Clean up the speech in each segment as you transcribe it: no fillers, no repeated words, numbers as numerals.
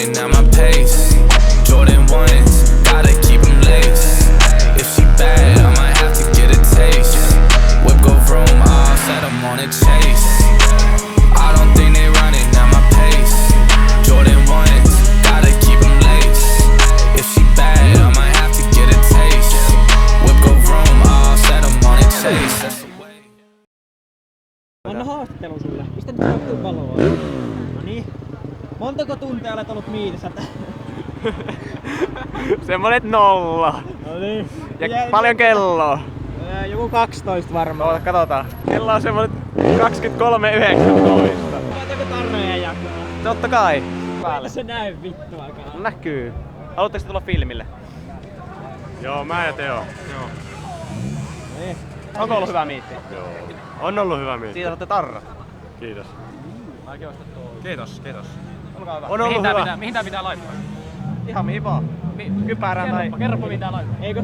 running at my pace. Jordan 1s, gotta keep them laced. If she bad, I might have to get a taste. Whip go vroom, I'll set them on a chase. I don't think they running at my pace. Jordan 1s, gotta keep them laced. If she bad, I might have to get a taste. Whip go vroom, I'll set them on a chase. Anna haastattelu sulle. Pistä nyt vähän valoa. Noniin. Montako tuntia olet ollut miinassa? Semmonen 0. Noniin. Ja paljon kelloa? Joku 12 varmaan. Katsotaan. Kello on semmonen 23.19. Laitako tarroja jakaa? Totta kai. Päälle. Se näy vittuakaan. Näkyy. Haluatteko tulla filmille? Joo, mä ja Teo. Joo. Onko ollut hyvä miitti? Joo. On ollut hyvä miitti. Siitä saatte tarra. Kiitos. Kiitos. Olkaa hyvä. On ollut hyvä. Mihin tää pitää laittaa? Ihan mihin vaan. Kypärään tai... Kerropa mihin tää laittaa. Eikö?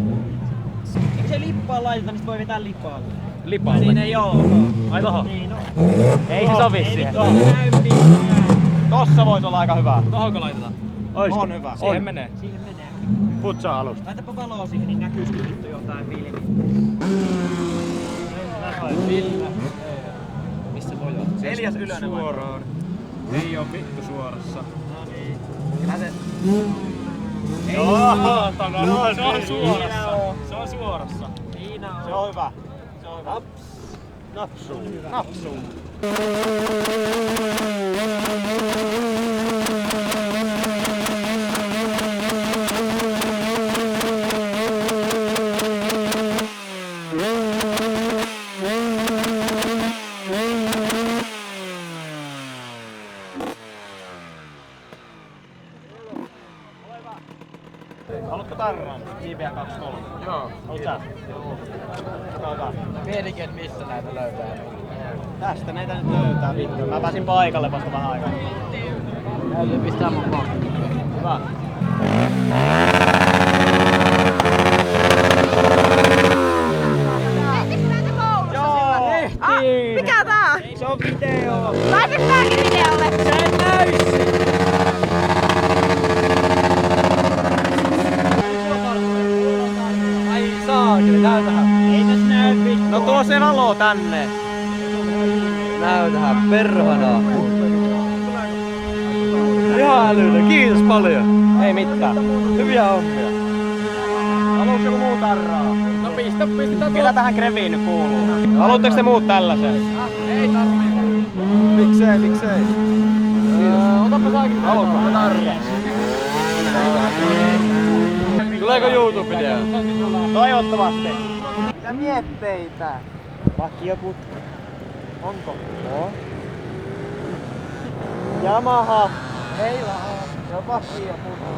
Eikö se lippaan laiteta, niin sit voi vetää lippaalle? Lippaalle? Niin ei oo. Ai tohon? Niin on. Ei se sovi siihen. Näy mitään. Tossa vois olla aika hyvä. Tohonko laitetaan? Oisko? On hyvä. Siihen menee. Siihen menee. Putsaa alusta. Laitapa valoa siihen, niin näkyy sitten vittu jotain filmiä. Missä voi olla? 4. ylönen Suoraan. Ei oo vittu suorassa. No niin. Kyllä se... Se on suorassa. Se on suorassa. Siinä on. Se on hyvä. Se on hyvä. Napsuun. Haluatko tarran? JBL 23. Joo. Haluat sä? Joo. Mietikin, missä näitä löytää. Tästä näitä nyt löytää vittu. Mä pääsin paikalle vasta vähän aikaa. Täytyy pistää mun pakki. Hyvä. Tehtiin! Mikä tää? Se on video! Laita tääkin videolle! Sä et näy Ai saakeli, näytähän. Ei täs näy vittu! No tuo se valo tänne. Näytähän perhana. Ihan älyinen, kiitos paljon. Ei mitään. Hyviä hommia. Haluatko joku muu tarraa? No pistetään Ketä tähän kreviin nyt kuuluu? Haluatteko te muut tällaisen? Ei tarvii. Miksei? Otapa saakin. Haluatko? Tuleeko YouTube-video? Toivottavasti. Mitä mietteitä? Vakioputka. Onko? No. Yamaha. Ei vaan. Se on vakioputka.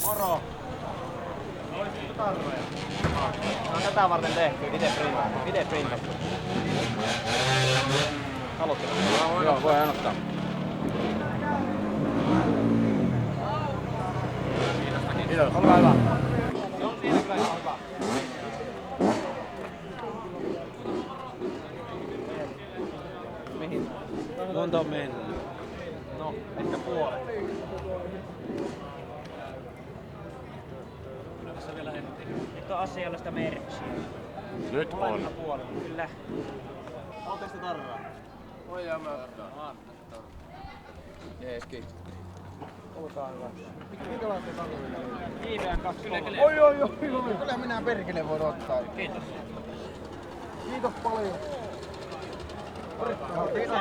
Moro. Olisitko tarroja? No on tätä varten tehty. Ite printattu. Haluatteko? Joo, voi anottaa. Kiitos. Olkaa hyvä. Se on siinä kyllä ihan hyvä. Mihin? Monta on mennyt? No, ehkä puolet. Tässä vielä ennen. Nyt on asiallista merchia. Nyt on. Puolet. Kyllä. Oletteko te tarraa? Voidaan mä ottaa. Jees, kiitos. Olkaa hyvä. Minkälainen tarvii? JBL 23. Oi. Kyllä minä perkele voin ottaa. Kiitos. Kiitos paljon. Kiitos.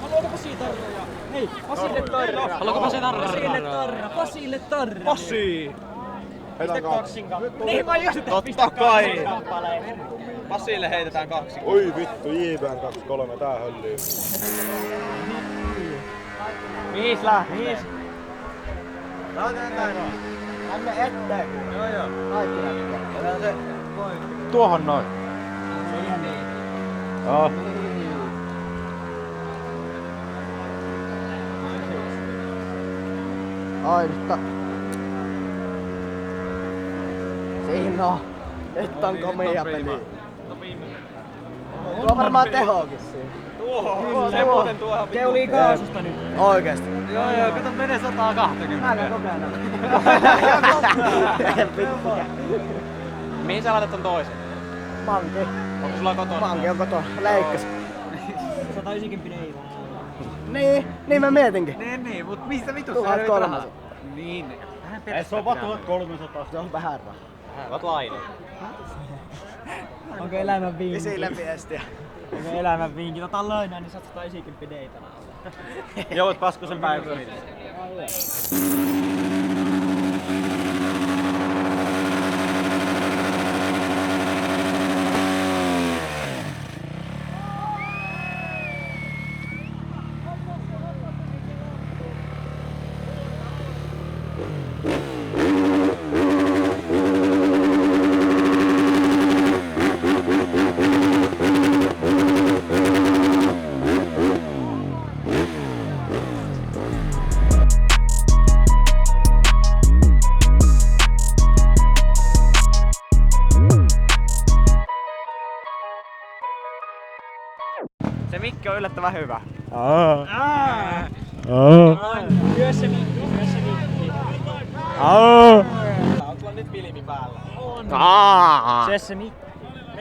Haluatko Pasi tarroja? Hei, Pasille tarra! Haluatko Pasi tarraa? Pasille tarra! Pasille tarra! Pasi! Pistä kaksin kappalein. Niin mä just Totta kai! kappalein. Pasille heitetään 2. Oi vittu, JBL 23, tää höllyy. 5 lähti. 5. Tänne eteen. Joo. Kaikki lähtee. Jätään se Tuohon noin. Joo. Ainosta. Siinä on. Että on komea peli. Tuo on varmaan tehokin siinä. Tuohon. Se muuten tuohon. Keulii kaasusta nyt. Oikeesti. Joo, kato menee 120. Mä käyn kokeillaan. Mihin sä laitat ton toisen? Manke. Onko sulla kotona? Manke on kotona. Leikkas. 190 ei Niin mä mietinkin. Niin, mut mistä vitus 1300. Niin. Ei se on vaan 1300. Se on vähän rahaa. Oot laina. Onko elämän vinkki? Isille viestiä. Onko elämän vinkki? Otan lainaa, niin saat 190 deitana alle. Joudut Paskosen päivään. Se mikki on yllättävän hyvä. Myös se mikki, myös se mikki. Onko sulla nyt filmi päällä? Se mikki.